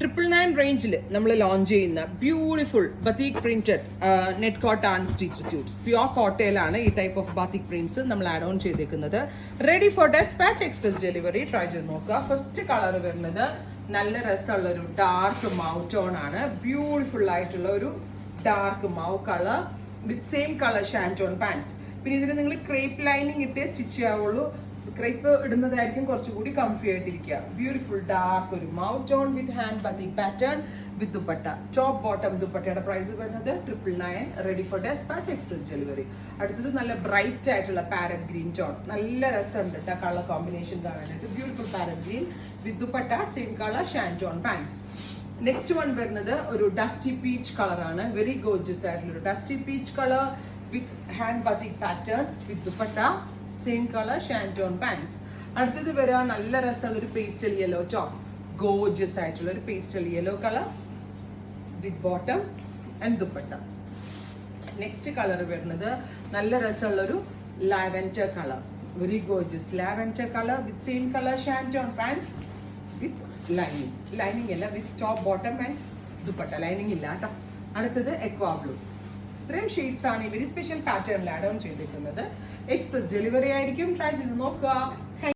999 റേഞ്ചിൽ നമ്മൾ ലോഞ്ച് ചെയ്യുന്ന beautiful batik printed net coat and stitch suits pure കോട്ടയിലാണ് ഈ ടൈപ്പ് ഓഫ് ബാത്തിക് പ്രിന്റ്സ് നമ്മൾ ആഡ് ഓൺ ചെയ്തേക്കുന്നത്. Ready for despatch express delivery. Try ചെയ്ത് നോക്കുക. ഫസ്റ്റ് കളർ വരുന്നത് നല്ല രസമുള്ള ഒരു ഡാർക്ക് മൗ ടോൺ ആണ്. ബ്യൂട്ടിഫുൾ ആയിട്ടുള്ള ഒരു dark mauve colour with same colour shantoon pants. പിന്നെ ഇതിന് നിങ്ങൾ ക്രേപ്പ് ലൈനിങ് ഇട്ടേ സ്റ്റിച്ച് ചെയ്യാവുള്ളൂ. ക്രേപ്പ് ഇടുന്നതായിരിക്കും കുറച്ചുകൂടി കംഫി ആയിട്ടിരിക്കുക. ബ്യൂട്ടിഫുൾ ഡാർക്ക് ഒരു mauve tone with hand batik pattern with dupatta. Top bottom ദുപ്പട്ടയുടെ പ്രൈസ് വരുന്നത് 999. Ready for despatch express delivery. അടുത്തത് നല്ല ബ്രൈറ്റ് ആയിട്ടുള്ള പാരറ്റ് ഗ്രീൻ ടോൺ. നല്ല രസമുണ്ട് കേട്ടോ കളർ കോമ്പിനേഷൻ കാണാനായിട്ട്. Beautiful parrot green with dupatta same colour shantoon pants. Next one വരുന്നത് ഒരു ഡസ്റ്റി പീച്ച് കളറാണ്. വെരി ഗോർജിയസ് ആയിട്ടുള്ള ഒരു dusty peach colour with hand batik pattern with dupatta same colour shantoon pants. അടുത്തത് വരാൻ നല്ല രസമുള്ള ഒരു പേസ്റ്റൽ യെല്ലോ ടോപ്പ്. ഗോർജിയസ് ആയിട്ടുള്ള ഒരു pastel yellow colour with bottom and dupatta. Next colour വരുന്നത് നല്ല രസമുള്ള ഒരു lavender colour. Very gorgeous lavender colour with same colour shantoon pants with lining. Lining അല്ല, with top bottom and dupatta. Lining ഇല്ല കേട്ടോ. അടുത്തത് എക്വാ ബ്ലൂ. ഇത്രയും ഷെയ്ഡ്സ് ആണ് ഈ വെരി സ്പെഷ്യൽ പാറ്റേണിൽ ആഡ് ഓൺ ചെയ്തിരിക്കുന്നത്. എക്സ്പ്രസ് ഡെലിവറി ആയിരിക്കും. ട്രൈ ചെയ്ത് നോക്കുക.